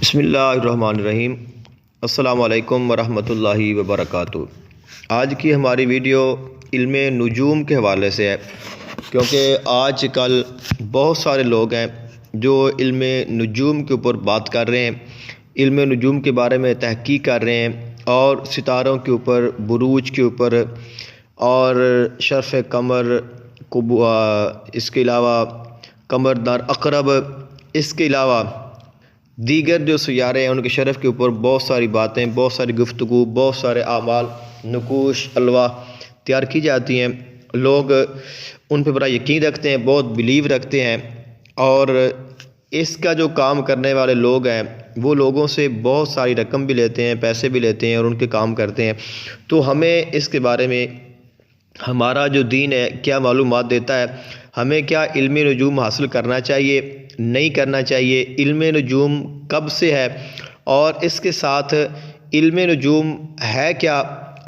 بسم اللہ الرحمن الرحیم۔ السلام علیکم ورحمۃ اللہ وبرکاتہ۔ آج کی ہماری ویڈیو علم نجوم کے حوالے سے ہے، کیونکہ آج کل بہت سارے لوگ ہیں جو علم نجوم کے اوپر بات کر رہے ہیں، علم نجوم کے بارے میں تحقیق کر رہے ہیں اور ستاروں کے اوپر، بروج کے اوپر اور شرف قمر، اس کے علاوہ قمر دار عقرب، اس کے علاوہ دیگر جو سیارے ہیں ان کے شرف کے اوپر بہت ساری باتیں، بہت ساری گفتگو، بہت سارے اعمال، نقوش، الواح تیار کی جاتی ہیں۔ لوگ ان پہ بڑا یقین رکھتے ہیں، بہت بلیو رکھتے ہیں، اور اس کا جو کام کرنے والے لوگ ہیں وہ لوگوں سے بہت ساری رقم بھی لیتے ہیں، پیسے بھی لیتے ہیں اور ان کے کام کرتے ہیں۔ تو ہمیں اس کے بارے میں ہمارا جو دین ہے کیا معلومات دیتا ہے، ہمیں کیا علم نجوم حاصل کرنا چاہیے، نہیں کرنا چاہیے، علم نجوم کب سے ہے، اور اس کے ساتھ علم نجوم ہے کیا،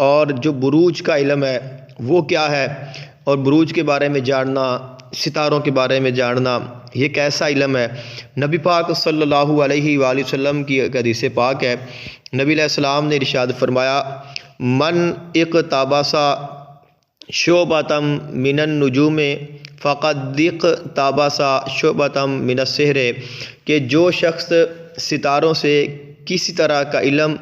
اور جو بروج کا علم ہے وہ کیا ہے، اور بروج کے بارے میں جاننا، ستاروں کے بارے میں جاننا یہ کیسا علم ہے۔ نبی پاک صلی اللہ علیہ وآلہ وسلم کی ایک حدیث پاک ہے، نبی علیہ السلام نے ارشاد فرمایا، من اقتبس شعبۃ من النجوم فقد اقتبس شعبۃ من السحر، کہ جو شخص ستاروں سے کسی طرح کا علم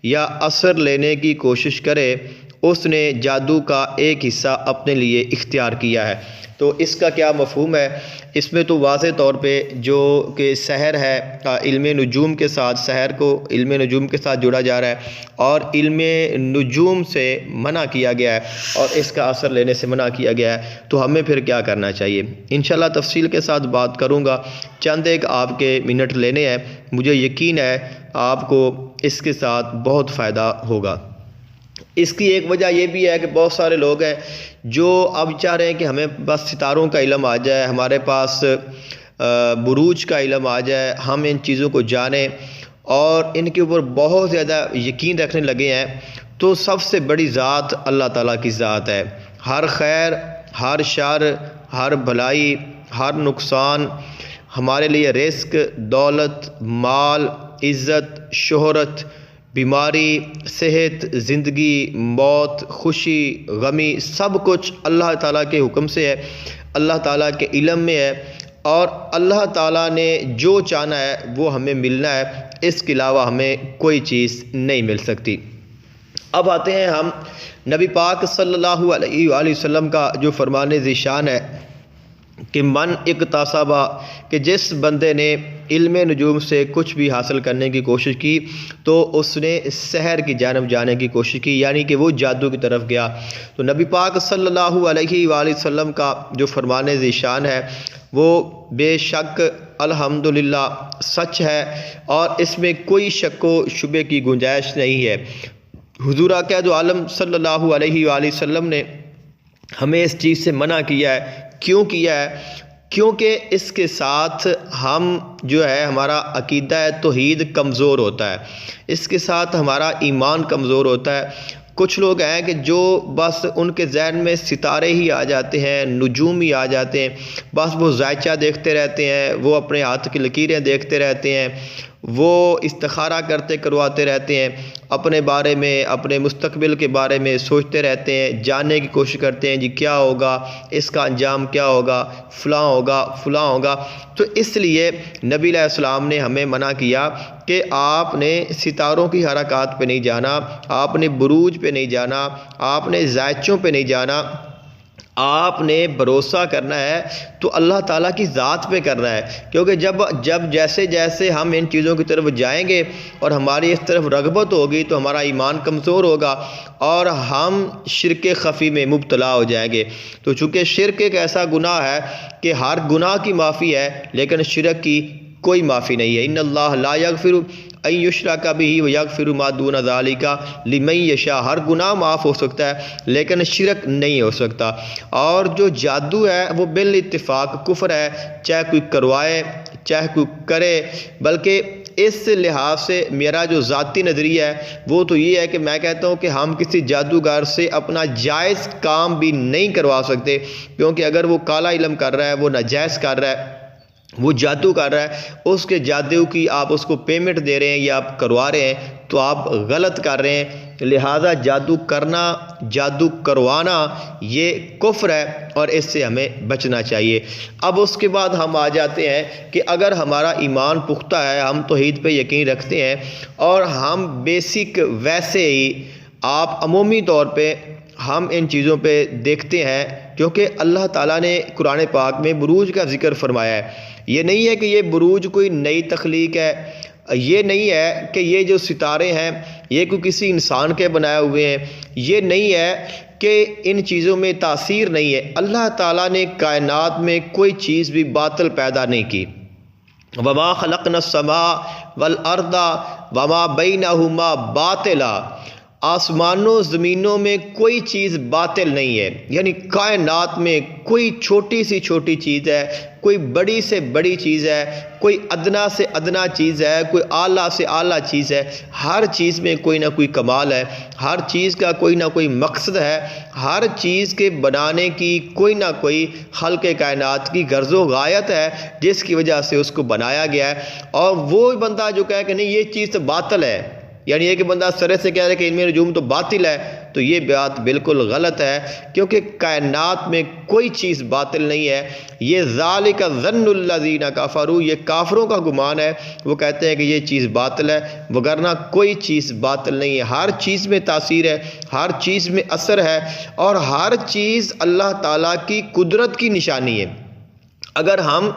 یا اثر لینے کی کوشش کرے اس نے جادو کا ایک حصہ اپنے لیے اختیار کیا ہے۔ تو اس کا کیا مفہوم ہے؟ اس میں تو واضح طور پہ جو کہ سحر ہے، علم نجوم کے ساتھ، سحر کو علم نجوم کے ساتھ جوڑا جا رہا ہے اور علم نجوم سے منع کیا گیا ہے اور اس کا اثر لینے سے منع کیا گیا ہے۔ تو ہمیں پھر کیا کرنا چاہیے؟ انشاءاللہ تفصیل کے ساتھ بات کروں گا، چند ایک آپ کے منٹ لینے ہیں، مجھے یقین ہے آپ کو اس کے ساتھ بہت فائدہ ہوگا۔ اس کی ایک وجہ یہ بھی ہے کہ بہت سارے لوگ ہیں جو اب چاہ رہے ہیں کہ ہمیں بس ستاروں کا علم آ جائے، ہمارے پاس بروج کا علم آ جائے، ہم ان چیزوں کو جانیں اور ان کے اوپر بہت زیادہ یقین رکھنے لگے ہیں۔ تو سب سے بڑی ذات اللہ تعالیٰ کی ذات ہے۔ ہر خیر، ہر شر، ہر بھلائی، ہر نقصان، ہمارے لیے رزق، دولت، مال، عزت، شہرت، بیماری، صحت، زندگی، موت، خوشی، غمی، سب کچھ اللہ تعالیٰ کے حکم سے ہے، اللہ تعالیٰ کے علم میں ہے، اور اللہ تعالیٰ نے جو چاہنا ہے وہ ہمیں ملنا ہے، اس کے علاوہ ہمیں کوئی چیز نہیں مل سکتی۔ اب آتے ہیں ہم نبی پاک صلی اللہ علیہ وآلہ وسلم کا جو فرمان ذیشان ہے کہ من اقتصب، کہ جس بندے نے علم نجوم سے کچھ بھی حاصل کرنے کی کوشش کی تو اس نے سحر کی جانب جانے کی کوشش کی، یعنی کہ وہ جادو کی طرف گیا۔ تو نبی پاک صلی اللہ علیہ وآلہ وسلم کا جو فرمان ذیشان ہے وہ بے شک الحمدللہ سچ ہے، اور اس میں کوئی شک و شبے کی گنجائش نہیں ہے۔ حضور اکرم عالم صلی اللہ علیہ وآلہ وسلم نے ہمیں اس چیز سے منع کیا ہے۔ کیوں کیا ہے؟ کیونکہ اس کے ساتھ ہم جو ہے ہمارا عقیدہ توحید کمزور ہوتا ہے، اس کے ساتھ ہمارا ایمان کمزور ہوتا ہے۔ کچھ لوگ ہیں کہ جو بس ان کے ذہن میں ستارے ہی آ جاتے ہیں، نجوم ہی آ جاتے ہیں، بس وہ ذائچہ دیکھتے رہتے ہیں، وہ اپنے ہاتھ کی لکیریں دیکھتے رہتے ہیں، وہ استخارہ کرواتے رہتے ہیں، اپنے بارے میں، اپنے مستقبل کے بارے میں سوچتے رہتے ہیں، جاننے کی کوشش کرتے ہیں جی کیا ہوگا، اس کا انجام کیا ہوگا، فلاں ہوگا، فلاں ہوگا۔ تو اس لیے نبی علیہ السلام نے ہمیں منع کیا کہ آپ نے ستاروں کی حرکات پہ نہیں جانا، آپ نے بروج پہ نہیں جانا، آپ نے ذائچوں پہ نہیں جانا، آپ نے بھروسہ کرنا ہے تو اللہ تعالیٰ کی ذات پہ کرنا ہے۔ کیونکہ جب جیسے جیسے ہم ان چیزوں کی طرف جائیں گے اور ہماری اس طرف رغبت ہوگی تو ہمارا ایمان کمزور ہوگا اور ہم شرک خفی میں مبتلا ہو جائیں گے۔ تو چونکہ شرک ایک ایسا گناہ ہے کہ ہر گناہ کی معافی ہے لیکن شرک کی کوئی معافی نہیں ہے۔ ان اللہ لا یغفر ان یشرک بہ ویغفر ما دون ذلک لمن یشاء، ہر گناہ معاف ہو سکتا ہے لیکن شرک نہیں ہو سکتا۔ اور جو جادو ہے وہ بالاتفاق کفر ہے، چاہے کوئی کروائے چاہے کوئی کرے۔ بلکہ اس لحاظ سے میرا جو ذاتی نظریہ ہے وہ تو یہ ہے کہ میں کہتا ہوں کہ ہم کسی جادوگر سے اپنا جائز کام بھی نہیں کروا سکتے، کیونکہ اگر وہ کالا علم کر رہا ہے، وہ ناجائز کر رہا ہے، وہ جادو کر رہا ہے، اس کے جادو کی آپ اس کو پیمنٹ دے رہے ہیں یا آپ کروا رہے ہیں تو آپ غلط کر رہے ہیں۔ لہٰذا جادو کرنا، جادو کروانا یہ کفر ہے اور اس سے ہمیں بچنا چاہیے۔ اب اس کے بعد ہم آ جاتے ہیں کہ اگر ہمارا ایمان پختہ ہے، ہم توحید پہ یقین رکھتے ہیں اور ہم بیسک ویسے ہی آپ عمومی طور پہ ہم ان چیزوں پہ دیکھتے ہیں، کیونکہ اللہ تعالیٰ نے قرآن پاک میں بروج کا ذکر فرمایا ہے۔ یہ نہیں ہے کہ یہ بروج کوئی نئی تخلیق ہے، یہ نہیں ہے کہ یہ جو ستارے ہیں یہ کوئی کسی انسان کے بنائے ہوئے ہیں، یہ نہیں ہے کہ ان چیزوں میں تاثیر نہیں ہے۔ اللہ تعالیٰ نے کائنات میں کوئی چیز بھی باطل پیدا نہیں کی۔ وما خلقنا السماء والارض وما بینہما باطلا، آسمانوں زمینوں میں کوئی چیز باطل نہیں ہے، یعنی کائنات میں کوئی چھوٹی سے چھوٹی چیز ہے، کوئی بڑی سے بڑی چیز ہے، کوئی ادنا سے ادنا چیز ہے، کوئی اعلیٰ سے اعلیٰ چیز ہے، ہر چیز میں کوئی نہ کوئی کمال ہے، ہر چیز کا کوئی نہ کوئی مقصد ہے، ہر چیز کے بنانے کی کوئی نہ کوئی خلق کائنات کی غرض و غایت ہے جس کی وجہ سے اس کو بنایا گیا ہے۔ اور وہ بندہ جو کہے کہ نہیں یہ چیز تو باطل ہے، یعنی یہ کہ بندہ سرے سے کہہ رہے کہ علم نجوم تو باطل ہے، تو یہ بات بالکل غلط ہے، کیونکہ کائنات میں کوئی چیز باطل نہیں ہے۔ یہ ذالک ظن الذین کفروا، یہ کافروں کا گمان ہے، وہ کہتے ہیں کہ یہ چیز باطل ہے، وگرنہ کوئی چیز باطل نہیں ہے۔ ہر چیز میں تاثیر ہے، ہر چیز میں اثر ہے، اور ہر چیز اللہ تعالیٰ کی قدرت کی نشانی ہے۔ اگر ہم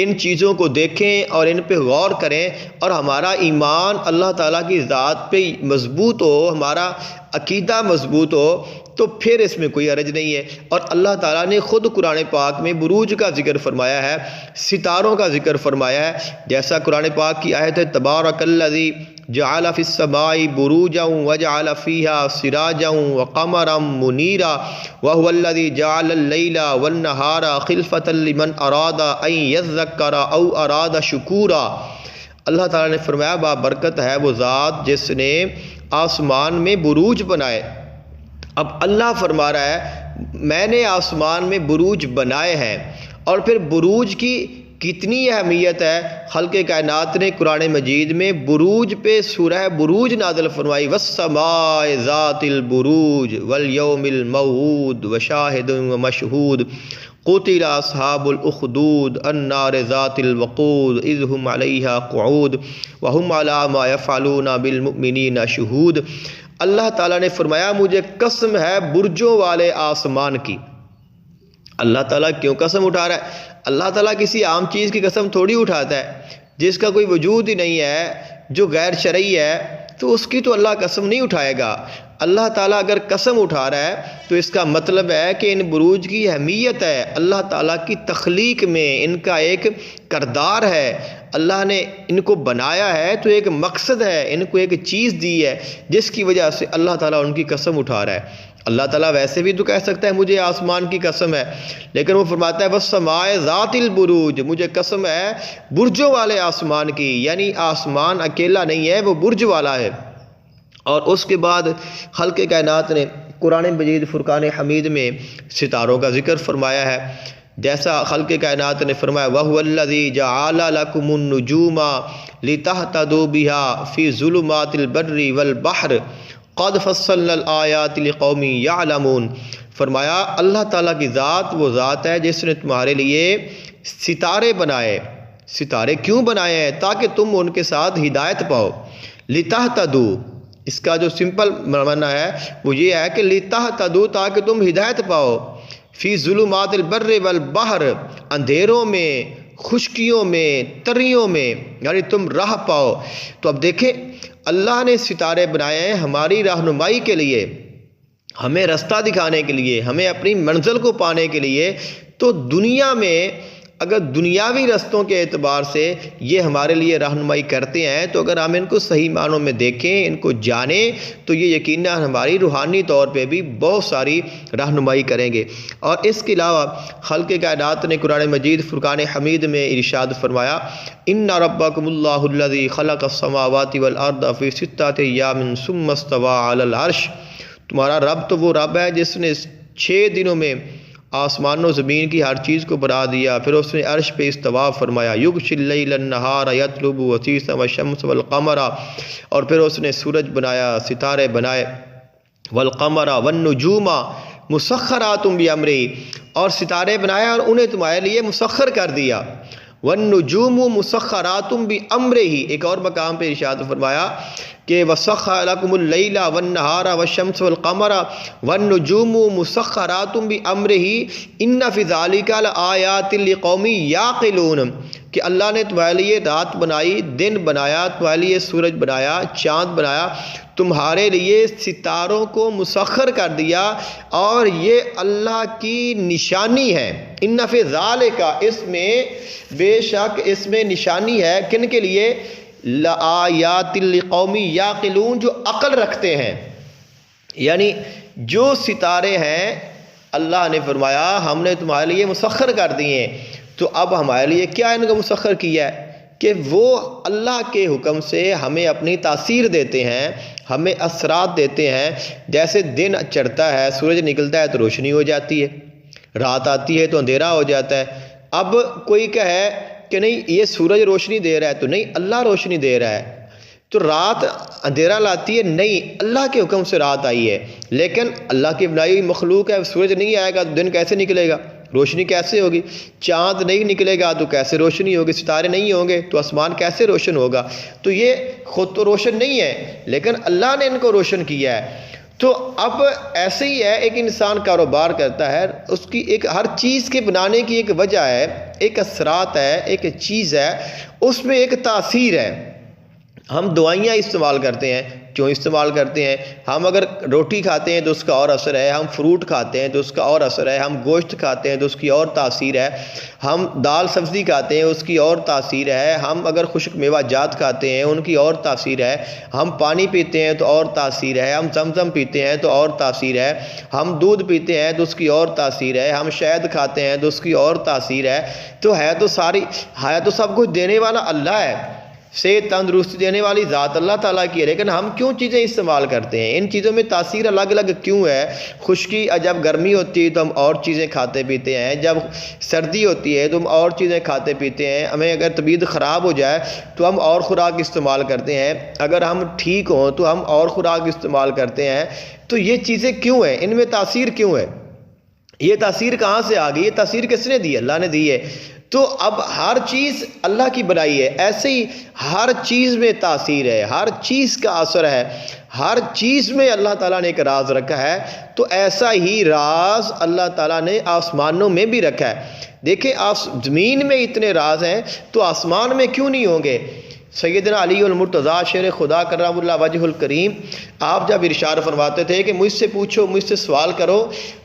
ان چیزوں کو دیکھیں اور ان پہ غور کریں اور ہمارا ایمان اللہ تعالیٰ کی ذات پہ مضبوط ہو، ہمارا عقیدہ مضبوط ہو، تو پھر اس میں کوئی حرج نہیں ہے۔ اور اللہ تعالیٰ نے خود قرآن پاک میں بروج کا ذکر فرمایا ہے، ستاروں کا ذکر فرمایا ہے، جیسا قرآن پاک کی آیت ہے تبارک الذی جعل فی السماء بروجا وجعل فیہا سراجا وقمرا منیرا وهو الذی جعل اللیل والنہار خلفۃ لمن اراد ان یذکر او اراد شکورا۔ اللہ تعالیٰ نے فرمایا بابرکت ہے وہ ذات جس نے آسمان میں بروج بنائے۔ اب اللہ فرما رہا ہے میں نے آسمان میں بروج بنائے ہیں، اور پھر بروج کی کتنی اہمیت ہے۔ خلق کائنات نے قرآن مجید میں بروج پہ سورہ بروج نازل فرمائی، والسماء ذات البروج والیوم الموعود وشاہد ومشہود قتل اصحاب الاخدود النار ذات الوقود اذ هم علیہا قعود وهم علی ما یفعلون بالمؤمنین شہود۔ اللہ تعالیٰ نے فرمایا مجھے قسم ہے برجوں والے آسمان کی۔ اللہ تعالیٰ کیوں قسم اٹھا رہا ہے؟ اللہ تعالیٰ کسی عام چیز کی قسم تھوڑی اٹھاتا ہے، جس کا کوئی وجود ہی نہیں ہے، جو غیر شرعی ہے، تو اس کی تو اللہ قسم نہیں اٹھائے گا۔ اللہ تعالیٰ اگر قسم اٹھا رہا ہے تو اس کا مطلب ہے کہ ان بروج کی اہمیت ہے، اللہ تعالیٰ کی تخلیق میں ان کا ایک کردار ہے، اللہ نے ان کو بنایا ہے تو ایک مقصد ہے، ان کو ایک چیز دی ہے جس کی وجہ سے اللہ تعالیٰ ان کی قسم اٹھا رہا ہے۔ اللہ تعالیٰ ویسے بھی تو کہہ سکتا ہے مجھے آسمان کی قسم ہے، لیکن وہ فرماتا ہے والسماء ذات البروج، مجھے قسم ہے برجوں والے آسمان کی، یعنی آسمان اکیلا نہیں ہے، وہ برج والا ہے۔ اور اس کے بعد خلق کائنات نے قرآن مجید فرقان حمید میں ستاروں کا ذکر فرمایا ہے، جیسا خلق کائنات نے فرمایا وَهُوَ الَّذِي جَعَلَ لَكُمُ النُّجُومَ لِتَهْتَدُوا بِهَا فِي ظُلُمَاتِ الْبَرِّ وَالْبَحْرِ قَدْ فَصَّلْنَا الْآيَاتِ لِقَوْمٍ يَعْلَمُونَ۔ فرمایا اللہ تعالیٰ کی ذات وہ ذات ہے جس نے تمہارے لیے ستارے بنائے۔ ستارے کیوں بنائے ہیں؟ تاکہ تم ان کے ساتھ ہدایت پاؤ۔ لِتَهْتَدُوا، اس کا جو سمپل معنی ہے وہ یہ ہے کہ لِتَهْتَدُوا، تاکہ تم ہدایت پاؤ، فی ظلمات البر والبحر، اندھیروں میں، خشکیوں میں، تریوں میں، یعنی تم راہ پاؤ۔ تو اب دیکھیں اللہ نے ستارے بنائے ہیں ہماری رہنمائی کے لیے، ہمیں رستہ دکھانے کے لیے، ہمیں اپنی منزل کو پانے کے لیے۔ تو دنیا میں اگر دنیاوی رستوں کے اعتبار سے یہ ہمارے لیے رہنمائی کرتے ہیں، تو اگر ہم ان کو صحیح معنوں میں دیکھیں، ان کو جانیں، تو یہ یقیناً ہماری روحانی طور پہ بھی بہت ساری رہنمائی کریں گے۔ اور اس کے علاوہ خلق کائنات نے قرآن مجید فرقان حمید میں ارشاد فرمایا ان ربکم اللہ الذی خلق السماوات والارض فی ستۃ ایام ثم استوی علی العرش۔ تمہارا رب تو وہ رب ہے جس نے 6 دنوں میں آسمان و زمین کی ہر چیز کو بنا دیا. پھر اس نے عرش پہ استوا فرمایا. یغشی اللیل النہار یطلب وسیسا والشمس والقمر، اور پھر اس نے سورج بنایا، ستارے بنائے. والقمر والنجوم مسخرات بامرہ، اور ستارے بنایا اور انہیں تمہارے لیے مسخر کر دیا. والنجوم مسخرات بامرہ، ایک اور مقام پہ ارشاد فرمایا کہ وَسَخَّرَ لَكُمُ اللَّيْلَ وَالنَّهَارَ وَالشَّمْسَ وَالْقَمَرَ وَالنُّجُومُ مُسَخَّرَاتٌ بِأَمْرِهِ إِنَّ فِي ذَلِكَ لَآيَاتٍ لِقَوْمٍ يَعْقِلُونَ، کہ اللہ نے تمہارے لیے رات بنائی، دن بنایا، تمہارے لیے سورج بنایا، چاند بنایا، تمہارے لیے ستاروں کو مسخر کر دیا، اور یہ اللہ کی نشانی ہے. ان فی ذالک، اس میں بے شک اس میں نشانی ہے. کن کے لیے؟ لآیات لقوم یعقلون، جو عقل رکھتے ہیں. یعنی جو ستارے ہیں اللہ نے فرمایا ہم نے تمہارے لیے مسخر کر دیے، تو اب ہمارے لیے کیا ان کو مسخر کیا ہے کہ وہ اللہ کے حکم سے ہمیں اپنی تاثیر دیتے ہیں، ہمیں اثرات دیتے ہیں. جیسے دن چڑھتا ہے، سورج نکلتا ہے تو روشنی ہو جاتی ہے، رات آتی ہے تو اندھیرا ہو جاتا ہے. اب کوئی کہے کہ نہیں یہ سورج روشنی دے رہا ہے، تو نہیں، اللہ روشنی دے رہا ہے. تو رات اندھیرا لاتی ہے، نہیں، اللہ کے حکم سے رات آئی ہے. لیکن اللہ کی بنائی ہوئی مخلوق ہے، سورج نہیں آئے گا تو دن کیسے نکلے گا، روشنی کیسے ہوگی؟ چاند نہیں نکلے گا تو کیسے روشنی ہوگی؟ ستارے نہیں ہوں گے تو آسمان کیسے روشن ہوگا؟ تو یہ خود تو روشن نہیں ہے، لیکن اللہ نے ان کو روشن کیا ہے. تو اب ایسے ہی ہے، ایک انسان کاروبار کرتا ہے، اس کی ایک ہر چیز کے بنانے کی ایک وجہ ہے، ایک اثرات ہے، ایک چیز ہے، اس میں ایک تاثیر ہے. ہم دوائیاں استعمال کرتے ہیں، کیوں استعمال کرتے ہیں؟ ہم اگر روٹی کھاتے ہیں تو اس کا اور اثر ہے، ہم فروٹ کھاتے ہیں تو اس کا اور اثر ہے، ہم گوشت کھاتے ہیں تو اس کی اور تاثیر ہے، ہم دال سبزی کھاتے ہیں اس کی اور تاثیر ہے، ہم اگر خشک میوہ جات کھاتے ہیں ان کی اور تاثیر ہے، ہم پانی پیتے ہیں تو اور تاثیر ہے، ہم زمزم پیتے ہیں تو اور تاثیر ہے، ہم دودھ پیتے ہیں تو اس کی اور تاثیر ہے، ہم شہد کھاتے ہیں تو اس کی اور تاثیر ہے. تو ہے تو سب کچھ دینے والا اللہ ہے، صحت تندرستی دینے والی ذات اللہ تعالیٰ کی ہے. لیکن ہم کیوں چیزیں استعمال کرتے ہیں؟ ان چیزوں میں تاثیر الگ الگ کیوں ہے؟ خشکی، جب گرمی ہوتی ہے تو ہم اور چیزیں کھاتے پیتے ہیں، جب سردی ہوتی ہے تو ہم اور چیزیں کھاتے پیتے ہیں، ہمیں اگر طبیعت خراب ہو جائے تو ہم اور خوراک استعمال کرتے ہیں، اگر ہم ٹھیک ہوں تو ہم اور خوراک استعمال کرتے ہیں. تو یہ چیزیں کیوں ہیں؟ ان میں تاثیر کیوں ہے؟ یہ تاثیر کہاں سے آ گئی؟ یہ تاثیر کس نے دی؟ اللہ نے دی ہے. تو اب ہر چیز اللہ کی بنائی ہے، ایسے ہی ہر چیز میں تاثیر ہے، ہر چیز کا اثر ہے، ہر چیز میں اللہ تعالیٰ نے ایک راز رکھا ہے. تو ایسا ہی راز اللہ تعالیٰ نے آسمانوں میں بھی رکھا ہے. دیکھیں زمین میں اتنے راز ہیں تو آسمان میں کیوں نہیں ہوں گے؟ سیدنا علی المرتضیٰ شیر خدا کرم اللہ وجہ الکریم، آپ جب ارشاد فرماتے تھے کہ مجھ سے پوچھو، مجھ سے سوال کرو،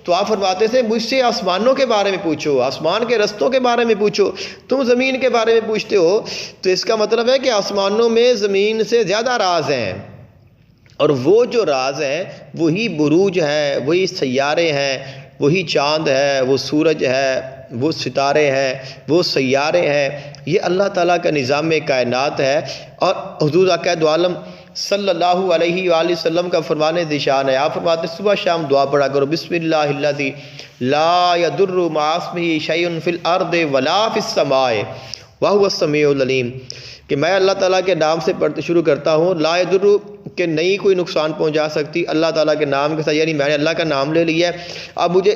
تو آپ فرماتے تھے مجھ سے آسمانوں کے بارے میں پوچھو، آسمان کے رستوں کے بارے میں پوچھو، تم زمین کے بارے میں پوچھتے ہو. تو اس کا مطلب ہے کہ آسمانوں میں زمین سے زیادہ راز ہیں، اور وہ جو راز ہیں وہی بروج ہیں، وہی سیارے ہیں، وہی چاند ہے، وہ سورج ہے، وہ ستارے ہیں، وہ سیارے ہیں. یہ اللہ تعالیٰ کا نظام کائنات ہے. اور حضور عقائد عالم صلی اللہ علیہ وآلہ وسلم کا فرمان ذیشان ہے. آپ فرماتے ہیں صبح شام دعا پڑھا کرو، بسم اللہ الذی لا یضر مع اسمہ شیء فی الارض ولا فی السماء وہو السمیع العلیم، کہ میں اللہ تعالیٰ کے نام سے شروع کرتا ہوں. لا یضر، کہ نہیں کوئی نقصان پہنچا سکتی اللہ تعالیٰ کے نام کے ساتھ، یعنی میں نے اللہ کا نام لے لیا ہے، اب مجھے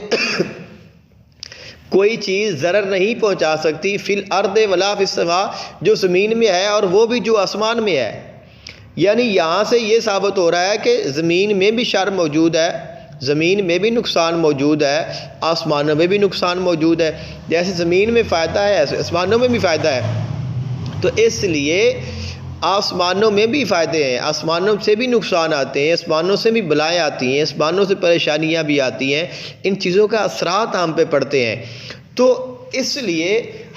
کوئی چیز ضرر نہیں پہنچا سکتی. فی الارض ولا فی السماء، جو زمین میں ہے اور وہ بھی جو آسمان میں ہے. یعنی یہاں سے یہ ثابت ہو رہا ہے کہ زمین میں بھی شر موجود ہے، زمین میں بھی نقصان موجود ہے، آسمانوں میں بھی نقصان موجود ہے. جیسے زمین میں فائدہ ہے ایسے آسمانوں میں بھی فائدہ ہے. تو اس لیے آسمانوں میں بھی فائدے ہیں، آسمانوں سے بھی نقصان آتے ہیں، آسمانوں سے بھی بلائیں آتی ہیں، آسمانوں سے پریشانیاں بھی آتی ہیں. ان چیزوں کا اثرات ہم پہ پڑتے ہیں. تو اس لیے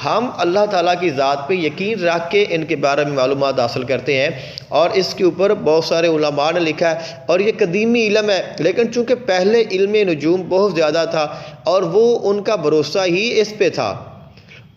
ہم اللہ تعالیٰ کی ذات پہ یقین رکھ کے ان کے بارے میں معلومات حاصل کرتے ہیں. اور اس کے اوپر بہت سارے علماء نے لکھا ہے، اور یہ قدیمی علم ہے، لیکن چونکہ پہلے علم نجوم بہت زیادہ تھا اور وہ ان کا بھروسہ ہی اس پہ تھا،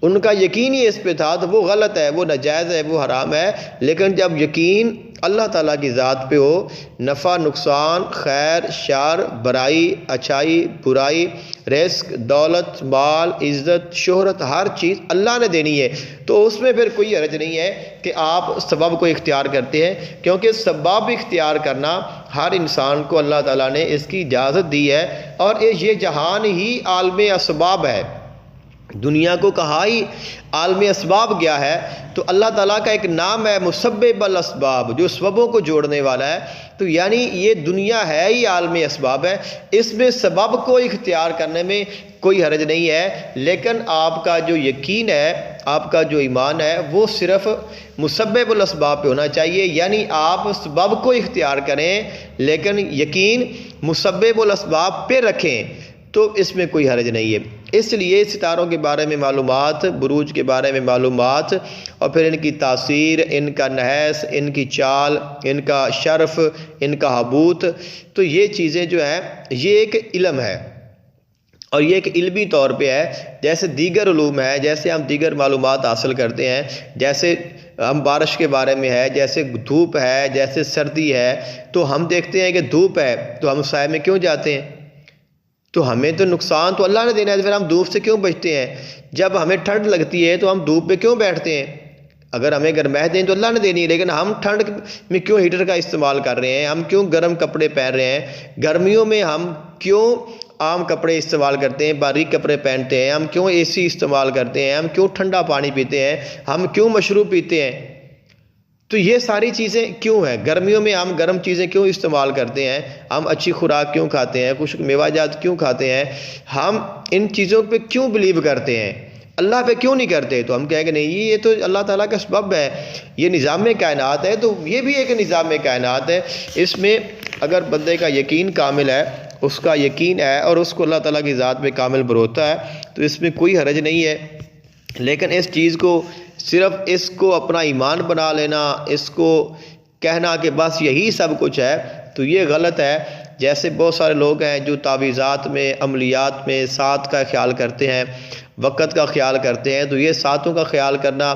ان کا یقین ہی اس پہ تھا، تو وہ غلط ہے، وہ ناجائز ہے، وہ حرام ہے. لیکن جب یقین اللہ تعالیٰ کی ذات پہ ہو، نفع نقصان، خیر شر، برائی اچھائی، برائی، رزق، دولت، مال، عزت، شہرت، ہر چیز اللہ نے دینی ہے، تو اس میں پھر کوئی حرج نہیں ہے کہ آپ سبب کو اختیار کرتے ہیں، کیونکہ سبب اختیار کرنا ہر انسان کو اللہ تعالیٰ نے اس کی اجازت دی ہے، اور یہ جہان ہی عالم اسباب ہے، دنیا کو کہا ہی عالم اسباب گیا ہے، تو اللہ تعالیٰ کا ایک نام ہے مسبب الاسباب، جو سببوں کو جوڑنے والا ہے، تو یعنی یہ دنیا ہے ہی عالم اسباب ہے، اس میں سبب کو اختیار کرنے میں کوئی حرج نہیں ہے، لیکن آپ کا جو یقین ہے، آپ کا جو ایمان ہے، وہ صرف مسبب الاسباب پہ ہونا چاہیے، یعنی آپ سبب کو اختیار کریں لیکن یقین مسبب الاسباب پہ رکھیں، تو اس میں کوئی حرج نہیں ہے۔ اس لیے ستاروں کے بارے میں معلومات، بروج کے بارے میں معلومات، اور پھر ان کی تاثیر، ان کا نحس، ان کی چال، ان کا شرف، ان کا حبوط، تو یہ چیزیں جو ہیں یہ ایک علم ہے، اور یہ ایک علمی طور پہ ہے، جیسے دیگر علوم ہے، جیسے ہم دیگر معلومات حاصل کرتے ہیں، جیسے ہم بارش کے بارے میں ہے، جیسے دھوپ ہے، جیسے سردی ہے، تو ہم دیکھتے ہیں کہ دھوپ ہے تو ہم سائے میں کیوں جاتے ہیں، تو ہمیں تو نقصان تو اللہ نے دینا ہے، پھر ہم دھوپ سے کیوں بچتے ہیں، جب ہمیں ٹھنڈ لگتی ہے تو ہم دھوپ پہ کیوں بیٹھتے ہیں، اگر ہمیں گرمائش دیں تو اللہ نے دینی ہے، لیکن ہم ٹھنڈ میں کیوں ہیٹر کا استعمال کر رہے ہیں، ہم کیوں گرم کپڑے پہن رہے ہیں، گرمیوں میں ہم کیوں عام کپڑے استعمال کرتے ہیں، باریک کپڑے پہنتے ہیں، ہم کیوں اے سی استعمال کرتے ہیں، ہم کیوں ٹھنڈا پانی پیتے ہیں، ہم کیوں مشروب پیتے ہیں، تو یہ ساری چیزیں کیوں ہیں، گرمیوں میں ہم گرم چیزیں کیوں استعمال کرتے ہیں، ہم اچھی خوراک کیوں کھاتے ہیں، کچھ میوہ جات کیوں کھاتے ہیں، ہم ان چیزوں پہ کیوں بلیو کرتے ہیں، اللہ پہ کیوں نہیں کرتے، تو ہم کہیں کہ نہیں یہ تو اللہ تعالیٰ کا سبب ہے، یہ نظام کائنات ہے، تو یہ بھی ایک نظام کائنات ہے، اس میں اگر بندے کا یقین کامل ہے، اس کا یقین ہے اور اس کو اللہ تعالیٰ کی ذات پہ کامل بھروسہ ہے، تو اس میں کوئی حرج نہیں ہے، لیکن اس چیز کو صرف اس کو اپنا ایمان بنا لینا، اس کو کہنا کہ بس یہی سب کچھ ہے، تو یہ غلط ہے۔ جیسے بہت سارے لوگ ہیں جو تعویذات میں، عملیات میں سات کا خیال کرتے ہیں، وقت کا خیال کرتے ہیں، تو یہ ساتوں کا خیال کرنا،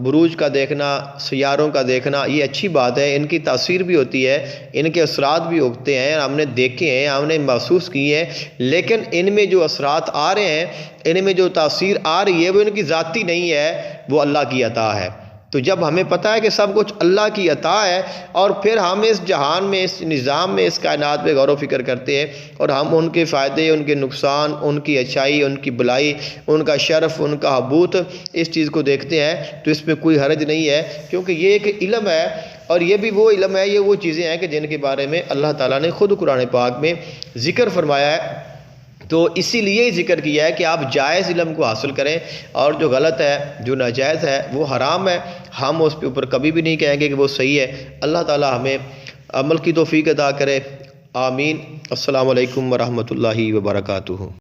بروج کا دیکھنا، سیاروں کا دیکھنا، یہ اچھی بات ہے، ان کی تاثیر بھی ہوتی ہے، ان کے اثرات بھی ہوتے ہیں، ہم نے دیکھے ہیں، ہم نے محسوس کیے ہیں، لیکن ان میں جو اثرات آ رہے ہیں، ان میں جو تاثیر آ رہی ہے وہ ان کی ذاتی نہیں ہے، وہ اللہ کی عطا ہے۔ تو جب ہمیں پتہ ہے کہ سب کچھ اللہ کی عطا ہے، اور پھر ہم اس جہان میں، اس نظام میں، اس کائنات پہ غور و فکر کرتے ہیں، اور ہم ان کے فائدے، ان کے نقصان، ان کی اچھائی، ان کی بلائی، ان کا شرف، ان کا حبوط، اس چیز کو دیکھتے ہیں، تو اس میں کوئی حرج نہیں ہے، کیونکہ یہ ایک علم ہے، اور یہ بھی وہ علم ہے، یہ وہ چیزیں ہیں کہ جن کے بارے میں اللہ تعالیٰ نے خود قرآن پاک میں ذکر فرمایا ہے، تو اسی لیے ہی ذکر کیا ہے کہ آپ جائز علم کو حاصل کریں، اور جو غلط ہے، جو ناجائز ہے، وہ حرام ہے، ہم اس کے اوپر کبھی بھی نہیں کہیں گے کہ وہ صحیح ہے۔ اللہ تعالی ہمیں عمل کی توفیق عطا کرے، آمین۔ السلام علیکم ورحمۃ اللہ وبرکاتہ۔